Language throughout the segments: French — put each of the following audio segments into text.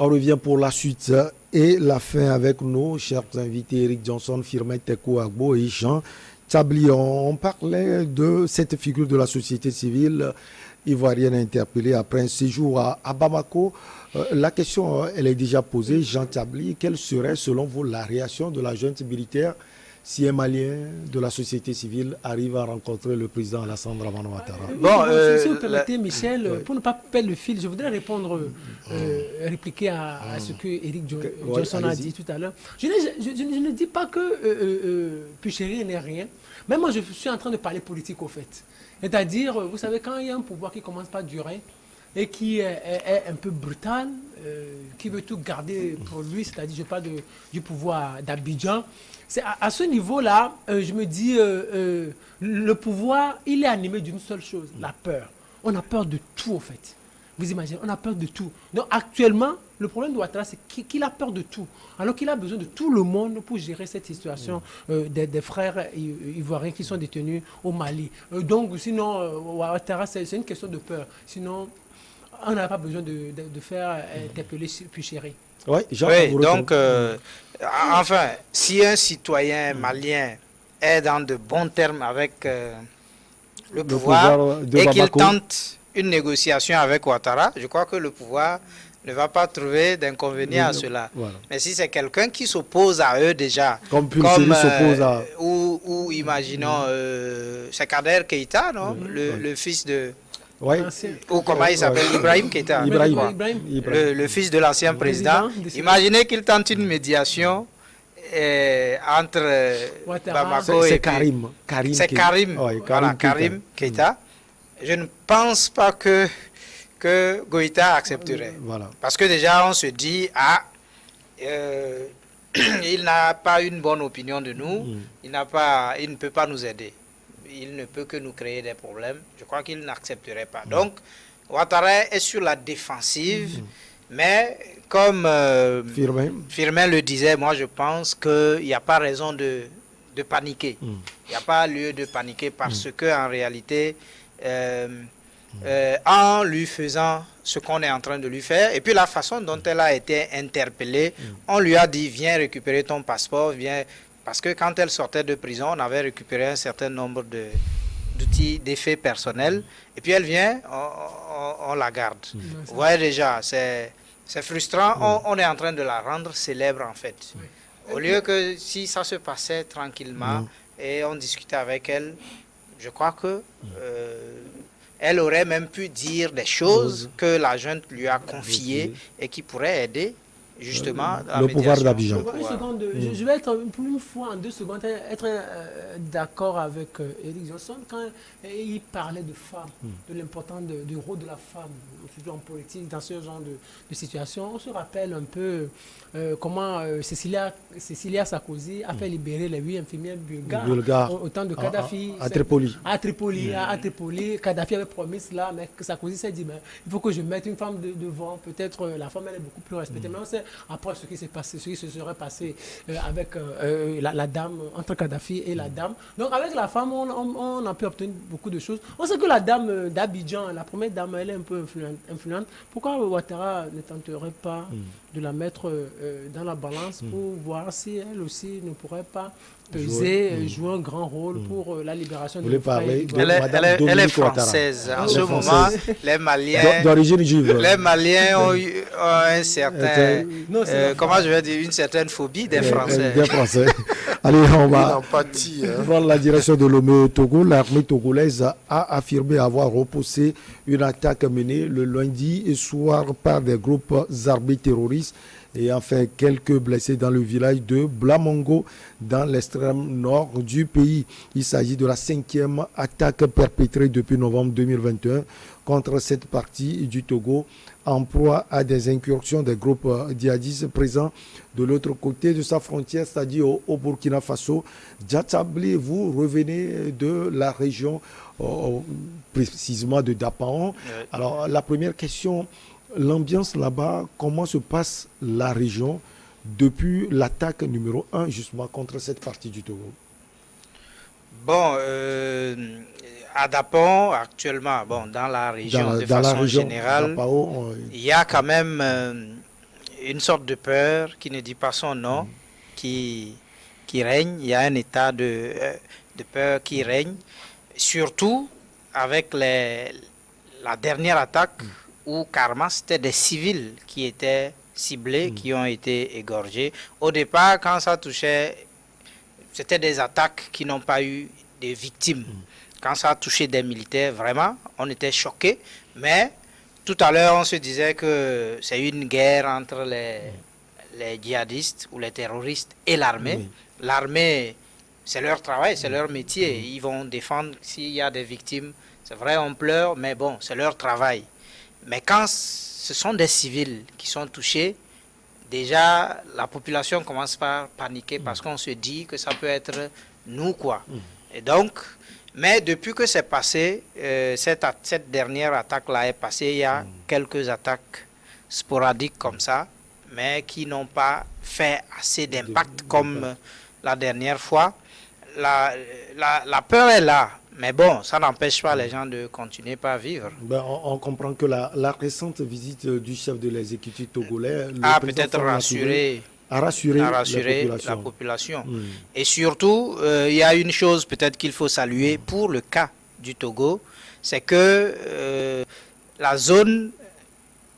On revient pour la suite et la fin avec nos chers invités Eric Johnson, Firmin Tekou Agbo et Jean Tchabli. On parlait de cette figure de la société civile ivoirienne interpellée après un séjour à Bamako. La question, elle est déjà posée. Jean Tchabli, quelle serait selon vous la réaction de la junte militaire si un Malien de la société civile arrive à rencontrer le président Alassane Dramane Ouattara? Si vous permettez, Michel, pour ne pas perdre le fil, je voudrais répondre, répliquer à ce que Eric Johnson a dit tout à l'heure. Je ne dis pas que Puchéry n'est rien, mais moi je suis en train de parler politique au fait. C'est-à-dire, vous savez, quand il y a un pouvoir qui ne commence pas à durer et qui est un peu brutal, qui veut tout garder pour lui, c'est-à-dire, je parle du pouvoir d'Abidjan. C'est à ce niveau-là, je me dis, le pouvoir, il est animé d'une seule chose, la peur. On a peur de tout, en fait. Vous imaginez, on a peur de tout. Donc actuellement, le problème de Ouattara, c'est qu'il a peur de tout. Alors qu'il a besoin de tout le monde pour gérer cette situation des frères ivoiriens qui sont détenus au Mali. Donc sinon, Ouattara, c'est une question de peur. Sinon, on n'a pas besoin de faire interpeller Puchéry. Oui, donc, enfin, si un citoyen malien est dans de bons termes avec le pouvoir et qu'il tente une négociation avec Ouattara, je crois que le pouvoir ne va pas trouver d'inconvénient à cela. Voilà. Mais si c'est quelqu'un qui s'oppose à eux déjà, s'oppose à... ou imaginons, c'est Kader Keïta, non, le fils de... Ouais. Ou comment il s'appelle, Ibrahim Keïta, le fils de l'ancien président. Imaginez qu'il tente une médiation entre Bamako et Karim. C'est Karim, voilà, Karim Keïta. Je ne pense pas que Goïta accepterait. Voilà. Parce que déjà, on se dit, il n'a pas une bonne opinion de nous, il ne peut pas nous aider. Il ne peut que nous créer des problèmes. Je crois qu'il n'accepterait pas. Donc, Ouattara est sur la défensive, mais comme Firmin le disait, moi je pense qu'il n'y a pas raison de paniquer. Il n'y a pas lieu de paniquer parce qu'en réalité, en lui faisant ce qu'on est en train de lui faire, et puis la façon dont elle a été interpellée, on lui a dit, viens récupérer ton passeport, viens... Parce que quand elle sortait de prison, on avait récupéré un certain nombre d'outils, d'effets personnels. Et puis elle vient, on la garde. Vous voyez déjà, c'est frustrant. On est en train de la rendre célèbre en fait. Au lieu que si ça se passait tranquillement et on discutait avec elle, je crois que elle aurait même pu dire des choses que la junte lui a confiées et qui pourraient aider justement le pouvoir d'Abidjan. Une seconde, je vais être pour une fois en 2 secondes être d'accord avec Eric Johnson quand il parlait de femmes, de l'importance du rôle de la femme, surtout en politique, dans ce genre de situation. On se rappelle un peu comment Cecilia Sarkozy a fait libérer les 8 infirmières bulgares au temps de Kadhafi. À Tripoli. À Tripoli, Kadhafi avait promis cela, mais Sarkozy s'est dit, il faut que je mette une femme devant. Peut-être la femme elle est beaucoup plus respectée. Mais on sait après ce qui s'est passé, ce qui se serait passé avec la dame, entre Kadhafi et la dame. Donc avec la femme, on a pu obtenir beaucoup de choses. On sait que la dame d'Abidjan, la première dame, elle est un peu influente. Pourquoi Ouattara ne tenterait pas de la mettre dans la balance pour voir si elle aussi ne pourrait pas jouer un grand rôle pour la libération de Elle est française. En ce moment, les Maliens d'origine juive. Les Maliens ont eu un certain, comment je vais dire, une certaine phobie des Français. Des Français. Allez, on va voir la direction de l'OME Togo. L'armée togolaise a affirmé avoir repoussé une attaque menée le lundi soir par des groupes armés terroristes et enfin quelques blessés dans le village de Blamongo dans l'extrême nord du pays. Il s'agit de la 5e attaque perpétrée depuis novembre 2021 contre cette partie du Togo en proie à des incursions des groupes djihadistes présents de l'autre côté de sa frontière, c'est-à-dire au Burkina Faso. Djatabli, vous revenez de la région, précisément de Dapaon. Alors la première question, l'ambiance là-bas, comment se passe la région depuis l'attaque numéro 1 justement contre cette partie du Togo? Bon, à Dapon, actuellement, dans la région, de façon générale, il y a quand même une sorte de peur qui ne dit pas son nom, qui règne. Il y a un état de peur qui règne, surtout avec la dernière attaque où carrément c'était des civils qui étaient ciblés, qui ont été égorgés. Au départ, quand ça touchait, c'était des attaques qui n'ont pas eu de victimes. Quand ça a touché des militaires, vraiment, on était choqués. Mais tout à l'heure, on se disait que c'est une guerre entre les djihadistes ou les terroristes et l'armée. Oui. L'armée, c'est leur travail, c'est leur métier. Ils vont défendre s'il y a des victimes. C'est vrai, on pleure, mais bon, c'est leur travail. Mais quand ce sont des civils qui sont touchés, déjà, la population commence par paniquer parce qu'on se dit que ça peut être nous, quoi. Et donc, mais depuis que c'est passé, cette dernière attaque-là est passée, il y a quelques attaques sporadiques comme ça, mais qui n'ont pas fait assez d'impact comme la dernière fois. La peur est là, mais bon, ça n'empêche pas les gens de continuer par vivre. Ben, on comprend que la récente visite du chef de l'exécutif togolais a peut-être rassuré la population. Et surtout, il y a une chose peut-être qu'il faut saluer pour le cas du Togo, c'est que la zone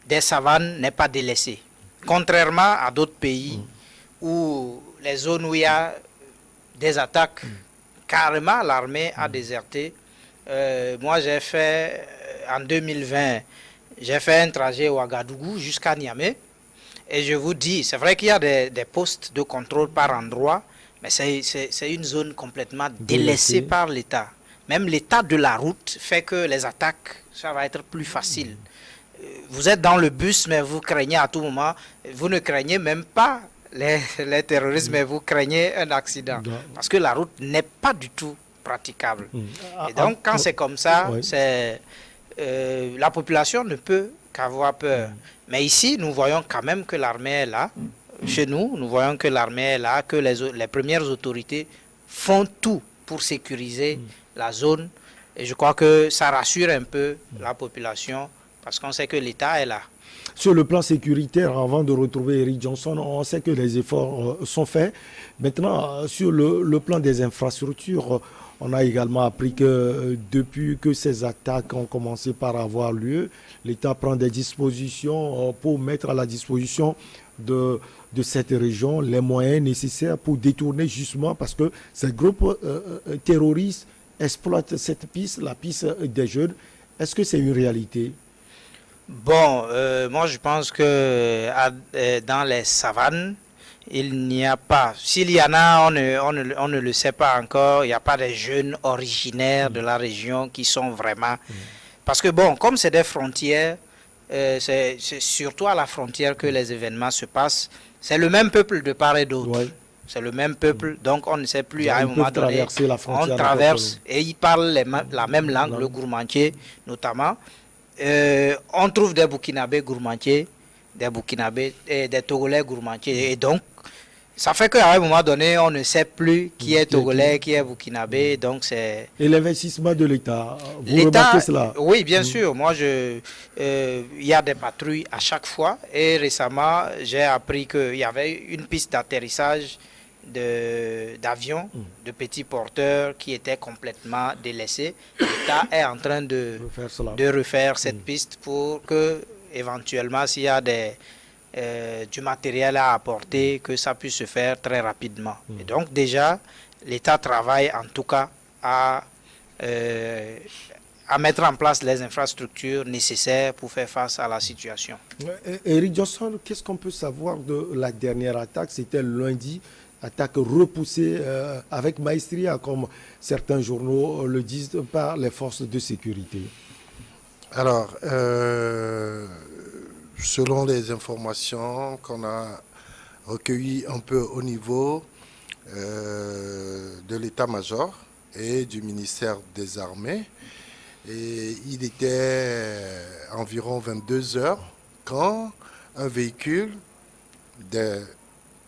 des savanes n'est pas délaissée. Contrairement à d'autres pays où les zones où il y a des attaques, carrément l'armée a déserté. Moi j'ai fait, en 2020, j'ai fait un trajet au Ouagadougou jusqu'à Niamey. Et je vous dis, c'est vrai qu'il y a des postes de contrôle par endroit, mais c'est une zone complètement délaissée par l'État. Même l'état de la route fait que les attaques, ça va être plus facile. Vous êtes dans le bus, mais vous craignez à tout moment, vous ne craignez même pas les terroristes, mais vous craignez un accident. Parce que la route n'est pas du tout praticable. Et donc, quand c'est comme ça, la population ne peut qu'avoir peur. Mais ici, nous voyons quand même que l'armée est là. Chez nous, nous voyons que l'armée est là, que les premières autorités font tout pour sécuriser la zone. Et je crois que ça rassure un peu la population parce qu'on sait que l'État est là. Sur le plan sécuritaire, avant de retrouver Eric Johnson, on sait que les efforts sont faits. Maintenant, sur le plan des infrastructures, on a également appris que depuis que ces attaques ont commencé par avoir lieu, l'État prend des dispositions pour mettre à la disposition de cette région les moyens nécessaires pour détourner justement, parce que ces groupes terroristes exploitent cette piste, la piste des jeunes. Est-ce que c'est une réalité? Bon, moi je pense que dans les savanes, il n'y a pas, s'il y en a, on ne le sait pas encore, il n'y a pas des jeunes originaires de la région qui sont vraiment... Parce que bon, comme c'est des frontières, c'est surtout à la frontière que les événements se passent, c'est le même peuple de part et d'autre. Ouais. C'est le même peuple, donc on ne sait plus à un moment donné, on traverse et ils parlent la même langue, le gourmandier notamment. On trouve des Burkinabés gourmandiers, des Burkinabés et des Togolais gourmandiers. Et donc, ça fait qu'à un moment donné, on ne sait plus qui est Togolais, qui est Burkinabé. Donc c'est... Et l'investissement de l'État, vous remarquez cela? Oui, bien sûr. Moi, il y a des patrouilles à chaque fois. Et récemment, j'ai appris qu'il y avait une piste d'atterrissage d'avions, de petits porteurs qui étaient complètement délaissés. L'État est en train de refaire cette piste pour que, éventuellement, s'il y a du matériel à apporter, que ça puisse se faire très rapidement. Et donc, déjà, l'État travaille en tout cas à mettre en place les infrastructures nécessaires pour faire face à la situation. Eric Johnson, qu'est-ce qu'on peut savoir de la dernière attaque? C'était lundi. Attaque repoussée avec maestria, comme certains journaux le disent, par les forces de sécurité. Alors, selon les informations qu'on a recueillies un peu au niveau de l'état-major et du ministère des Armées, et il était environ 22 heures quand un véhicule des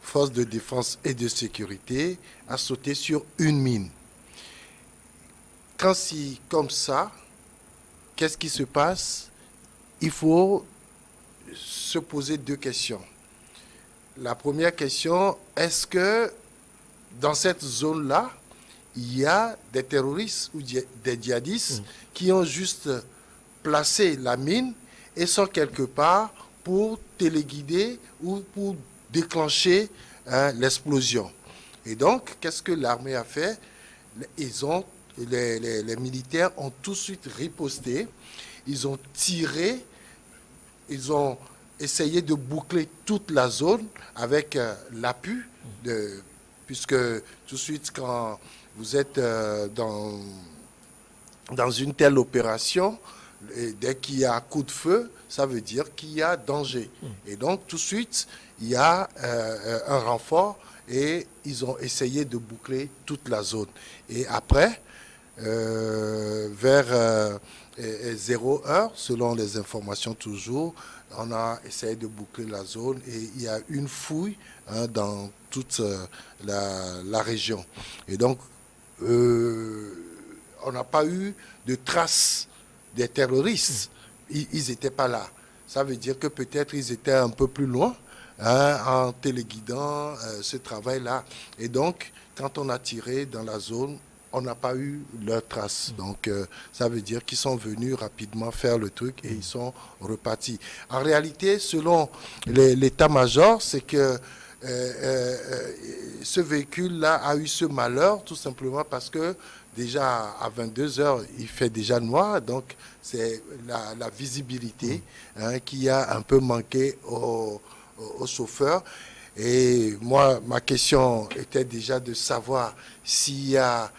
forces de défense et de sécurité a sauté sur une mine. Quand c'est comme ça, qu'est-ce qui se passe? Il faut se poser deux questions. la première question, est-ce que dans cette zone-là, il y a des terroristes ou des djihadistes qui ont juste placé la mine et sont quelque part pour téléguider ou pour déclencher l'explosion. Et donc, qu'est-ce que l'armée a fait? Les militaires ont tout de suite riposté, ils ont tiré, ils ont essayé de boucler toute la zone avec l'appui, puisque tout de suite quand vous êtes dans une telle opération, et dès qu'il y a coup de feu, ça veut dire qu'il y a danger. Et donc tout de suite, il y a un renfort et ils ont essayé de boucler toute la zone. Et après, vers 0 heure, selon les informations toujours, on a essayé de boucler la zone et il y a une fouille dans toute la région. Et donc, on n'a pas eu de traces des terroristes. Ils n'étaient pas là. Ça veut dire que peut-être ils étaient un peu plus loin en téléguidant ce travail-là. Et donc, quand on a tiré dans la zone, on n'a pas eu leurs traces. Donc, ça veut dire qu'ils sont venus rapidement faire le truc et ils sont repartis. En réalité, selon l'état-major, c'est que ce véhicule-là a eu ce malheur tout simplement parce que déjà à 22 heures, il fait déjà noir. Donc, c'est la visibilité qui a un peu manqué au chauffeur. Et moi, ma question était déjà de savoir s'il y a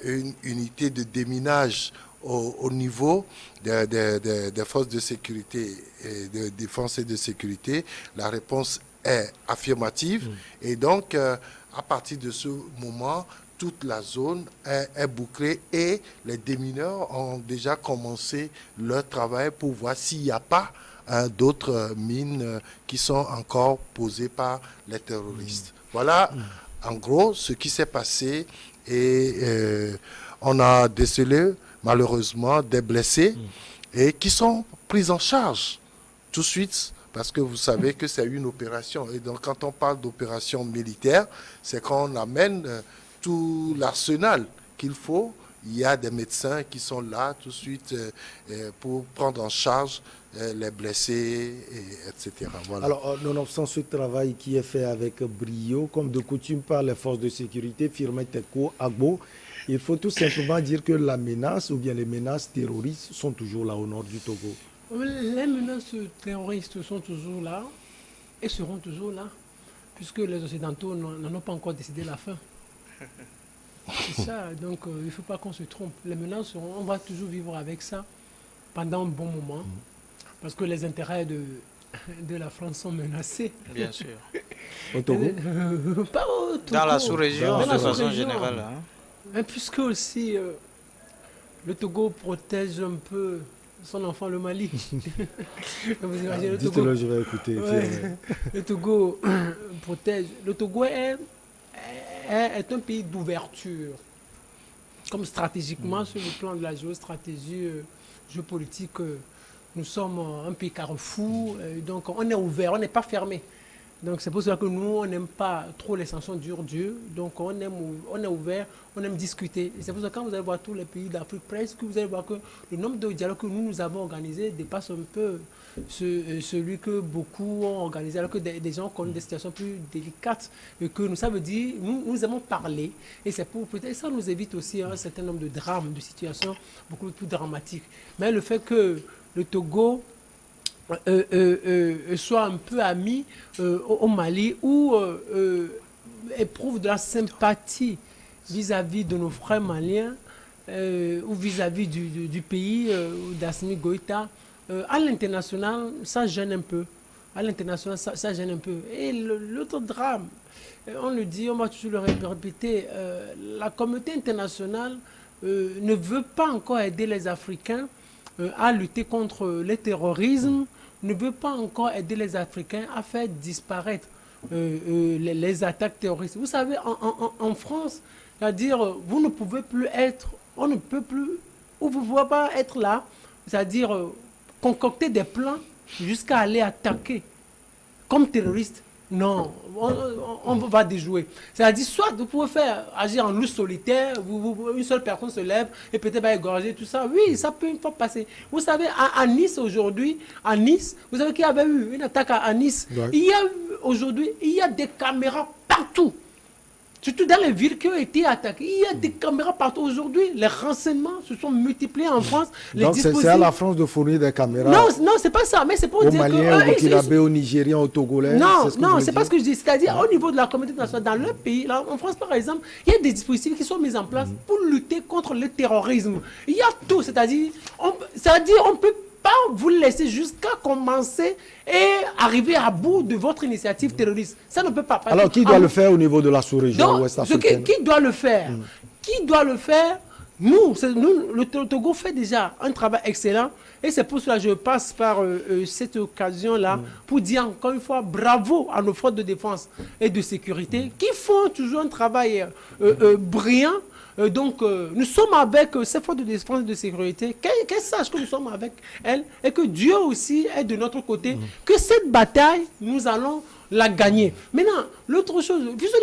une unité de déminage au niveau des forces de sécurité et de défense et de sécurité. La réponse est affirmative. Et donc, à partir de ce moment, toute la zone est bouclée et les démineurs ont déjà commencé leur travail pour voir s'il n'y a pas d'autres mines qui sont encore posées par les terroristes. Voilà en gros ce qui s'est passé et on a décelé malheureusement des blessés et qui sont pris en charge tout de suite parce que vous savez que c'est une opération. Et donc quand on parle d'opération militaire, c'est qu'on amène tout l'arsenal qu'il faut. Il y a des médecins qui sont là tout de suite pour prendre en charge les blessés, etc. Voilà. Alors, nonobstant ce travail qui est fait avec brio, comme de coutume par les forces de sécurité, Firmin Tekou, Agbo, il faut tout simplement dire que la menace ou bien les menaces terroristes sont toujours là au nord du Togo. Les menaces terroristes sont toujours là et seront toujours là, puisque les Occidentaux n'en ont pas encore décidé la fin. C'est ça, donc il ne faut pas qu'on se trompe. Les menaces, on va toujours vivre avec ça pendant un bon moment, parce que les intérêts de la France sont menacés. Bien sûr. Au Togo Pas au Togo. Dans la sous-région, de façon générale. Hein. Mais puisque aussi le Togo protège un peu son enfant, le Mali. Vous imaginez, dites-le, je vais écouter. Ouais. Le Togo protège. Le Togo est un pays d'ouverture. Comme stratégiquement, sur le plan de la géostratégie, géopolitique, nous sommes un pays carrefour. Donc on est ouvert, on n'est pas fermé. Donc c'est pour cela que nous, on n'aime pas trop les sanctions dures. Donc on est ouvert, on aime discuter. Et c'est pour ça que quand vous allez voir tous les pays d'Afrique presque, vous allez voir que le nombre de dialogues que nous avons organisés dépasse un peu celui que beaucoup ont organisé, alors que des gens connaissent des situations plus délicates. Et que nous, ça veut dire, nous aimons parler. Et c'est pour peut-être ça nous évite aussi un certain nombre de drames, de situations beaucoup plus dramatiques. Mais le fait que le Togo soit un peu ami au Mali ou éprouve de la sympathie vis-à-vis de nos frères maliens ou vis-à-vis du pays d'Assimi Goïta, à l'international, ça gêne un peu. À l'international, ça gêne un peu. Et l'autre drame, on le dit, on va toujours le répéter, la communauté internationale ne veut pas encore aider les Africains à lutter contre le terrorisme, ne veut pas encore aider les Africains à faire disparaître les attaques terroristes. Vous savez, en France, c'est-à-dire, vous ne pouvez plus être, on ne peut plus, ou vous ne pouvez pas être là, c'est-à-dire concocter des plans jusqu'à aller attaquer comme terroriste Non, on va déjouer. C'est-à-dire, soit vous pouvez agir en loup solitaire, une seule personne se lève et peut-être va égorger tout ça. Oui, ça peut une fois passer. Vous savez, à Nice aujourd'hui, à Nice, vous savez qu'il y avait eu une attaque à Nice. Ouais. Aujourd'hui, il y a des caméras partout. Surtout dans les villes qui ont été attaquées. Il y a des caméras partout. Aujourd'hui, les renseignements se sont multipliés en France. Donc c'est à la France de fournir des caméras. Non, c'est pas ça. Mais c'est pour dire Maliens, au Burkinabé, aux Nigériens, aux Togolais. Non, c'est pas ce que je dis. C'est-à-dire, au niveau de la communauté nationale, dans leur pays, là, en France par exemple, il y a des dispositifs qui sont mis en place pour lutter contre le terrorisme. Il y a tout. C'est-à-dire, on peut pas vous laisser jusqu'à commencer et arriver à bout de votre initiative terroriste. Ça ne peut pas. Alors, qui doit le faire au niveau de la sous-région ouest-africaine? Qui doit le faire? Qui doit le faire? Nous, le Togo fait déjà un travail excellent et c'est pour cela que je passe par cette occasion-là pour dire encore une fois bravo à nos forces de défense et de sécurité qui font toujours un travail brillant. Donc, nous sommes avec ces forces de défense et de sécurité, qu'elles sachent que nous sommes avec elles et que Dieu aussi est de notre côté, que cette bataille, nous allons la gagner. Maintenant, l'autre chose, puisque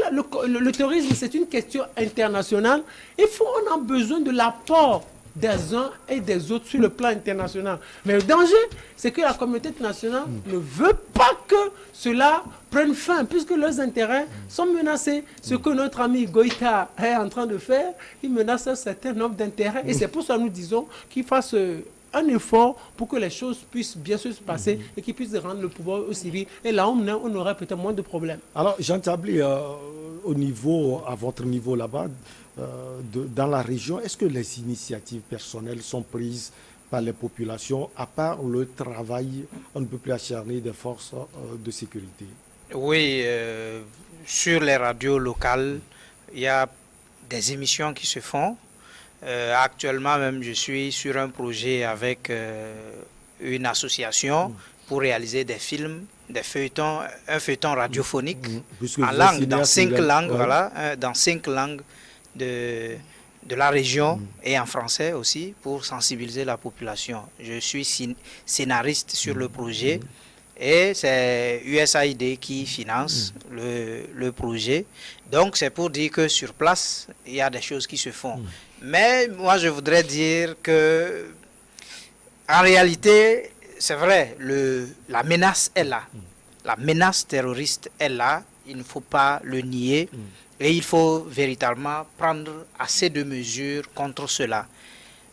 le terrorisme, c'est une question internationale, on a besoin de l'apport des uns et des autres sur le plan international. Mais le danger, c'est que la communauté internationale ne veut pas que cela prenne fin, puisque leurs intérêts sont menacés. Ce que notre ami Goïta est en train de faire, il menace un certain nombre d'intérêts. Et c'est pour ça que nous disons qu'il fasse un effort pour que les choses puissent bien se passer et qu'il puisse rendre le pouvoir au civil. Et là, on aurait peut-être moins de problèmes. Alors, Jean Tabli, à votre niveau là-bas, dans la région, est-ce que les initiatives personnelles sont prises par les populations, à part le travail un peu plus acharné des forces de sécurité? Oui, sur les radios locales, il y a des émissions qui se font. Actuellement même, je suis sur un projet avec une association pour réaliser des films, des feuilletons, un feuilleton radiophonique en langue, dans 5 langues, voilà, dans 5 langues de la région et en français aussi pour sensibiliser la population. Je suis scénariste sur le projet et c'est USAID qui finance le projet. Donc c'est pour dire que sur place, il y a des choses qui se font. Mais moi je voudrais dire que en réalité, c'est vrai, la menace est là. La menace terroriste est là, il ne faut pas le nier. Et il faut véritablement prendre assez de mesures contre cela.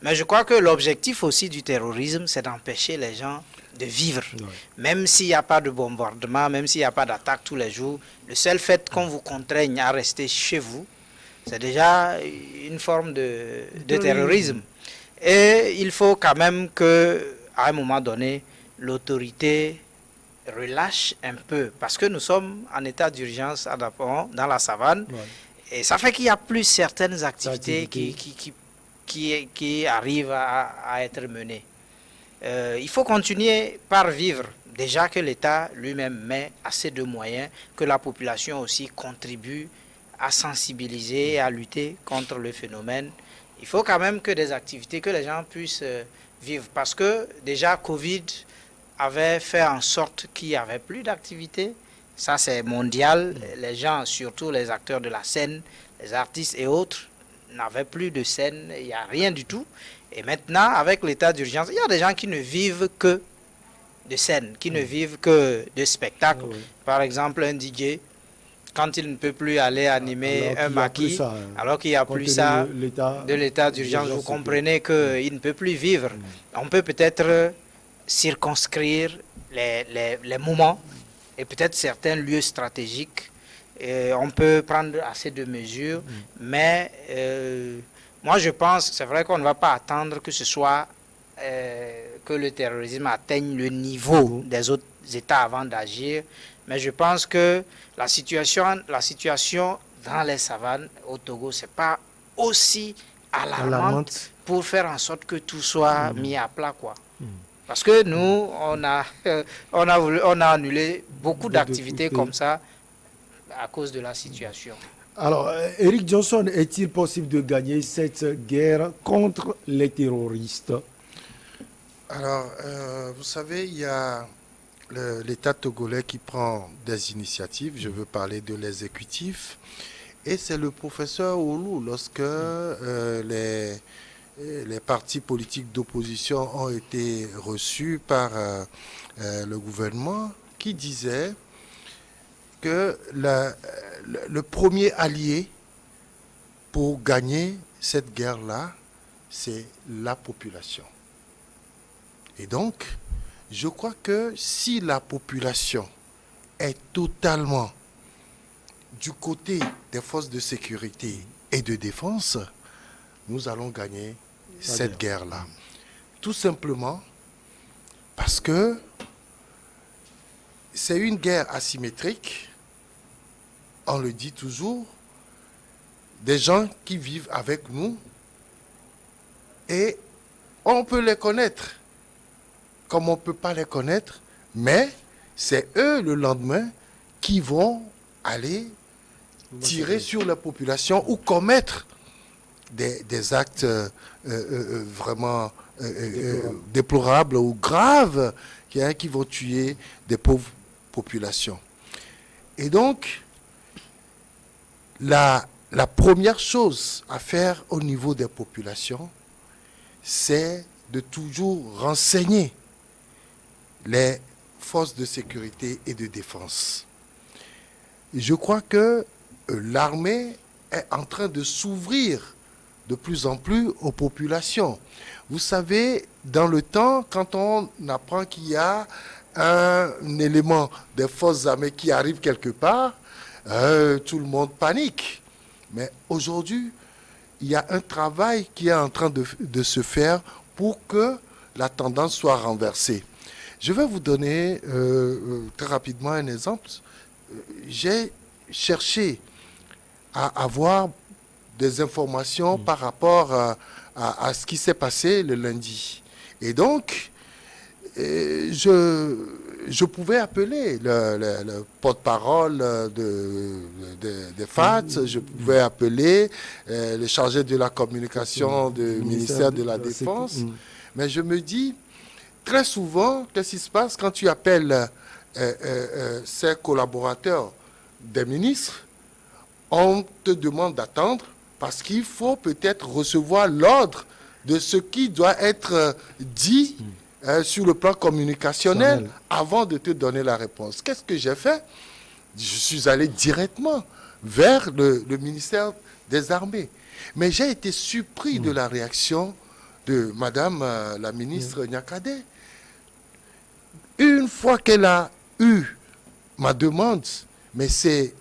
Mais je crois que l'objectif aussi du terrorisme, c'est d'empêcher les gens de vivre. Même s'il n'y a pas de bombardement, même s'il n'y a pas d'attaque tous les jours, le seul fait qu'on vous contraigne à rester chez vous, c'est déjà une forme de terrorisme. Et il faut quand même qu'à un moment donné, l'autorité relâche un peu, parce que nous sommes en état d'urgence dans la savane, et ça fait qu'il n'y a plus certaines activités qui arrivent à être menées. Il faut continuer par vivre, déjà que l'État lui-même met assez de moyens, que la population aussi contribue à sensibiliser et à lutter contre le phénomène. Il faut quand même que des activités, que les gens puissent vivre, parce que déjà Covid avait fait en sorte qu'il n'y avait plus d'activité. Ça, c'est mondial. Les gens, surtout les acteurs de la scène, les artistes et autres, n'avaient plus de scène. Il n'y a rien du tout. Et maintenant, avec l'état d'urgence, il y a des gens qui ne vivent que de scène, qui ne vivent que de spectacles. Par exemple, un DJ, quand il ne peut plus aller animer un maquis, alors qu'il n'y a plus ça de l'état d'urgence, vous comprenez qu'il ne peut plus vivre. On peut peut-être circonscrire les moments et peut-être certains lieux stratégiques. On peut prendre assez de mesures, mais moi je pense, c'est vrai qu'on ne va pas attendre que ce soit que le terrorisme atteigne le niveau des autres États avant d'agir, mais je pense que la situation dans les savanes au Togo, c'est pas aussi alarmante pour faire en sorte que tout soit mis à plat, quoi. Parce que nous, on a annulé beaucoup d'activités comme ça à cause de la situation. Alors, Eric Johnson, est-il possible de gagner cette guerre contre les terroristes? Alors, vous savez, il y a l'État togolais qui prend des initiatives. Je veux parler de l'exécutif. Et c'est le professeur Oulou, lorsque les partis politiques d'opposition ont été reçus par le gouvernement, qui disait que le premier allié pour gagner cette guerre-là, c'est la population. Et donc, je crois que si la population est totalement du côté des forces de sécurité et de défense, nous allons gagner cette guerre-là. Tout simplement parce que c'est une guerre asymétrique, on le dit toujours, des gens qui vivent avec nous et on peut les connaître comme on ne peut pas les connaître, mais c'est eux le lendemain qui vont aller tirer sur la population ou commettre des actes vraiment déplorables ou graves qui vont tuer des pauvres populations. Et donc, la première chose à faire au niveau des populations, c'est de toujours renseigner les forces de sécurité et de défense. Je crois que l'armée est en train de s'ouvrir de plus en plus aux populations. Vous savez, dans le temps, quand on apprend qu'il y a un élément des forces armées qui arrive quelque part, tout le monde panique. Mais aujourd'hui, il y a un travail qui est en train de se faire pour que la tendance soit renversée. Je vais vous donner très rapidement un exemple. J'ai cherché à avoir des informations par rapport à ce qui s'est passé le lundi. Et donc, je pouvais appeler le porte-parole des FAT, je pouvais appeler le chargé de la communication du ministère de la Défense. Mais je me dis, très souvent, qu'est-ce qui se passe quand tu appelles ces collaborateurs des ministres? On te demande d'attendre parce qu'il faut peut-être recevoir l'ordre de ce qui doit être dit sur le plan communicationnel avant de te donner la réponse. Qu'est-ce que j'ai fait? Je suis allé directement vers le ministère des Armées. Mais j'ai été surpris de la réaction de Madame la ministre Nyakadé. Une fois qu'elle a eu ma demande, mais c'est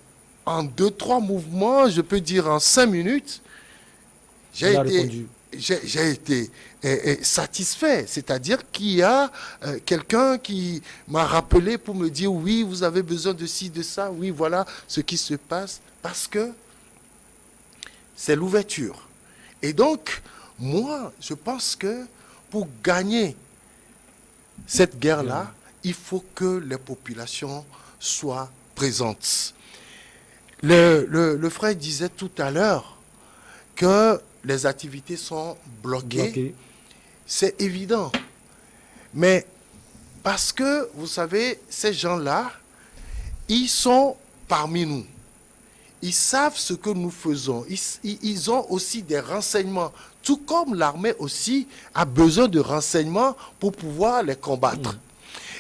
en 2-3 mouvements, je peux dire en 5 minutes, j'ai été satisfait. C'est-à-dire qu'il y a quelqu'un qui m'a rappelé pour me dire, oui, vous avez besoin de ci, de ça, oui, voilà ce qui se passe, parce que c'est l'ouverture. Et donc, moi, je pense que pour gagner cette guerre-là, il faut que les populations soient présentes. Le frère disait tout à l'heure que les activités sont bloquées. C'est évident. Mais parce que, vous savez, ces gens-là, ils sont parmi nous. Ils savent ce que nous faisons. Ils ont aussi des renseignements. Tout comme l'armée aussi a besoin de renseignements pour pouvoir les combattre.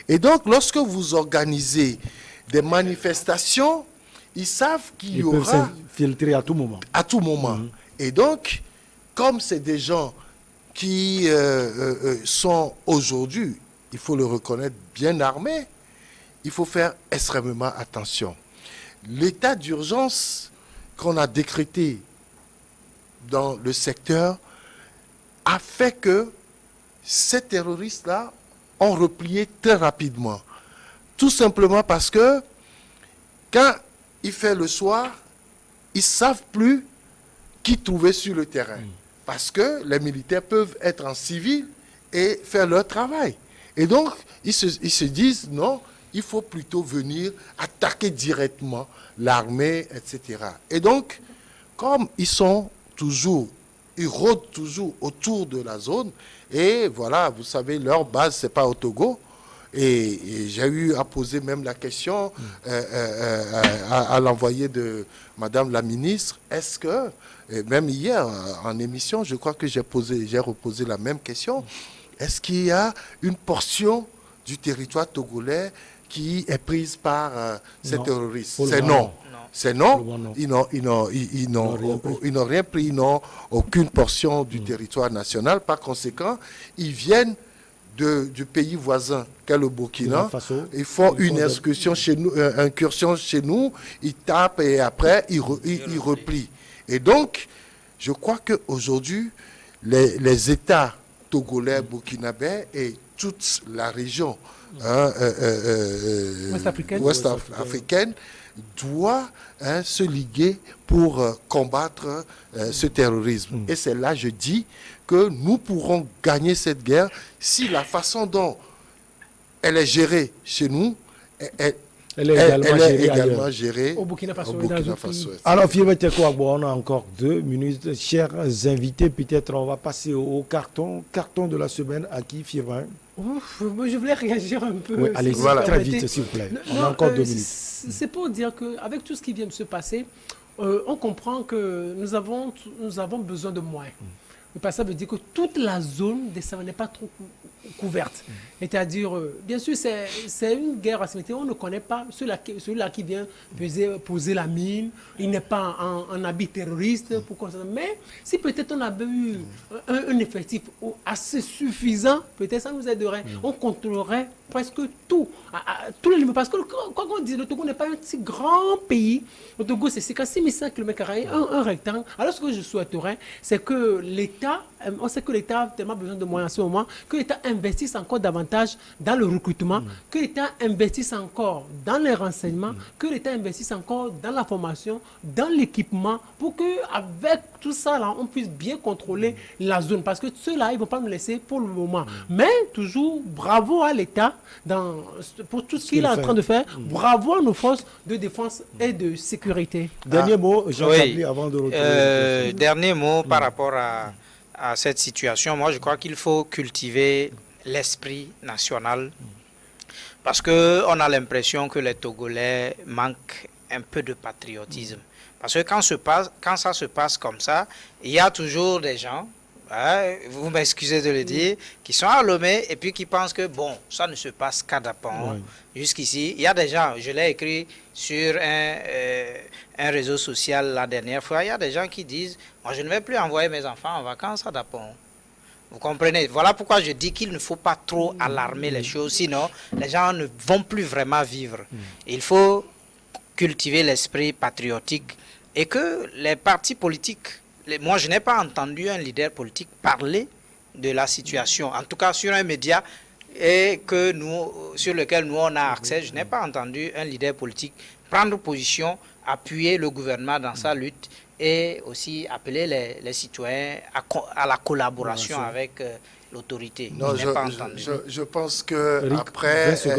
Et donc, lorsque vous organisez des manifestations, ils savent qu'il y aura... Ils peuvent s'infiltrer à tout moment. À tout moment. Et donc, comme c'est des gens qui sont aujourd'hui, il faut le reconnaître, bien armés, il faut faire extrêmement attention. L'état d'urgence qu'on a décrété dans le secteur a fait que ces terroristes-là ont replié très rapidement. Tout simplement parce que quand il fait le soir, ils ne savent plus qui trouver sur le terrain. Parce que les militaires peuvent être en civil et faire leur travail. Et donc, ils se disent, non, il faut plutôt venir attaquer directement l'armée, etc. Et donc, comme ils rôdent toujours autour de la zone, et voilà, vous savez, leur base, ce n'est pas au Togo, Et j'ai eu à poser même la question à l'envoyé de Madame la ministre, est-ce que, et même hier en émission, je crois que j'ai reposé la même question, est-ce qu'il y a une portion du territoire togolais qui est prise par ces terroristes? C'est non. C'est non. Ils n'ont rien pris, ils n'ont aucune portion du territoire national. Par conséquent, ils viennent du pays voisin qu'est le Burkina. Ils font une incursion chez nous, ils tapent et après ils replient. Et donc, je crois qu'aujourd'hui, les États togolais, burkinabés et toute la région ouest-africaine doit se liguer pour combattre ce terrorisme. Et c'est là, je dis, que nous pourrons gagner cette guerre si la façon dont elle est gérée chez nous, elle est également gérée au Burkina Faso. Alors, Firmin Tekouagbo, on a encore 2 minutes. Chers invités, peut-être on va passer au carton de la semaine. À qui, Firmin? Je voulais réagir un peu. Oui, allez, très vite, s'il vous plaît. On a encore 2 minutes. C'est pour dire qu'avec tout ce qui vient de se passer, on comprend que nous avons besoin de moyens. Mais ça veut dire que toute la zone des Sahel n'est pas trop couverte. C'est-à-dire, bien sûr, c'est une guerre asymétrique. On ne connaît pas celui-là qui vient poser la mine. Il n'est pas un habit terroriste. Mais si peut-être on avait eu un effectif assez suffisant, peut-être ça nous aiderait. On contrôlerait presque tous les niveaux. Parce que, quand on dit le Togo n'est pas un si grand pays, le Togo c'est 6500 km², un rectangle. Alors ce que je souhaiterais, c'est que l'État, on sait que l'État a tellement besoin de moyens en ce moment, que l'État investisse encore davantage dans le recrutement, que l'État investisse encore dans les renseignements, que l'État investisse encore dans la formation, dans l'équipement, pour qu'avec tout ça, là, on puisse bien contrôler la zone. Parce que ceux-là, ils ne vont pas nous laisser pour le moment. Mais toujours, bravo à l'État pour tout ce qu'il est en train de faire. Bravo à nos forces de défense et de sécurité. Dernier mot, Jean-Claude, avant de retourner. Dernier mot par rapport à cette situation. Moi, je crois qu'il faut cultiver l'esprit national parce qu'on a l'impression que les Togolais manquent un peu de patriotisme. Parce que quand ça se passe comme ça, il y a toujours des gens, vous m'excusez de le dire, qui sont à Lomé et puis qui pensent que bon, ça ne se passe qu'à Dapon. Jusqu'ici, il y a des gens, je l'ai écrit sur un réseau social la dernière fois, il y a des gens qui disent, moi je ne vais plus envoyer mes enfants en vacances à Dapon. Vous comprenez? Voilà pourquoi je dis qu'il ne faut pas trop alarmer les choses, sinon les gens ne vont plus vraiment vivre. Il faut cultiver l'esprit patriotique et que les partis politiques, moi je n'ai pas entendu un leader politique parler de la situation, en tout cas sur un média sur lequel nous on a accès, je n'ai pas entendu un leader politique prendre position, appuyer le gouvernement dans sa lutte et aussi appeler les citoyens à la collaboration avec l'autorité. Non, je pense que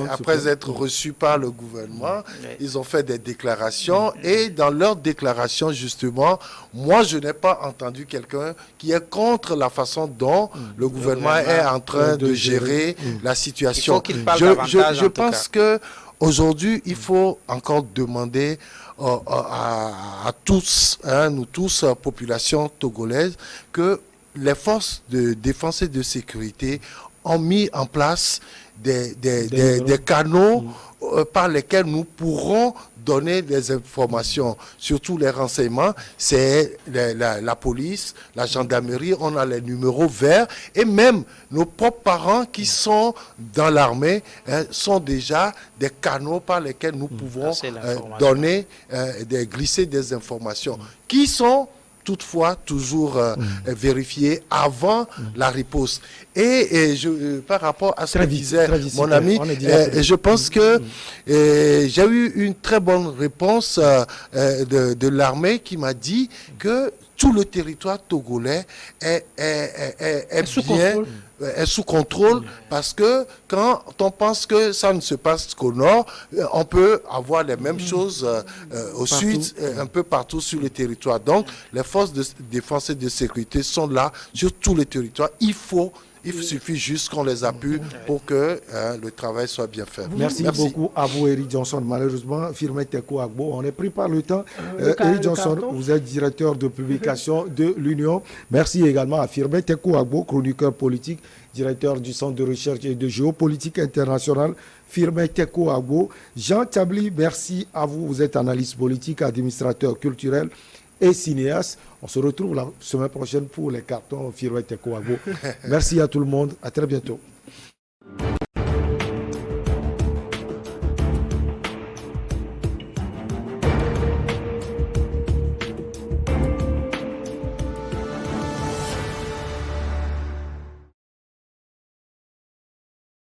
après être reçus par le gouvernement, ils ont fait des déclarations et dans leurs déclarations, justement, moi, je n'ai pas entendu quelqu'un qui est contre la façon dont le gouvernement est en train de gérer la situation. Il faut qu'il parle davantage, je pense qu'aujourd'hui, il faut encore demander à tous, nous tous, population togolaise, que les forces de défense et de sécurité ont mis en place des canaux par lesquels nous pourrons donner des informations, surtout les renseignements. C'est la police, la gendarmerie, on a les numéros verts et même nos propres parents qui sont dans l'armée sont déjà des canaux par lesquels nous pouvons glisser des informations qui sont toutefois toujours vérifié avant la riposte. Et par rapport à ce que disait mon ami, je pense que j'ai eu une très bonne réponse de l'armée qui m'a dit que tout le territoire togolais est sous contrôle parce que quand on pense que ça ne se passe qu'au nord, on peut avoir les mêmes choses au sud, un peu partout sur le territoire. Donc, les forces de défense et de sécurité sont là sur tout le territoire. Il faut Il suffit juste qu'on les appuie pour que le travail soit bien fait. Merci beaucoup à vous, Eric Johnson. Malheureusement, Firmin Tekou Agbo, on est pris par le temps. Eric Johnson, vous êtes directeur de publication de l'Union. Merci également à Firmin Tekou Agbo, chroniqueur politique, directeur du Centre de recherche et de géopolitique internationale. Firmin Tekou Agbo. Jean Tabli, merci à vous. Vous êtes analyste politique, administrateur culturel et cinéaste. On se retrouve la semaine prochaine pour les cartons Firmin Tekou Agbo. Merci à tout le monde. À très bientôt.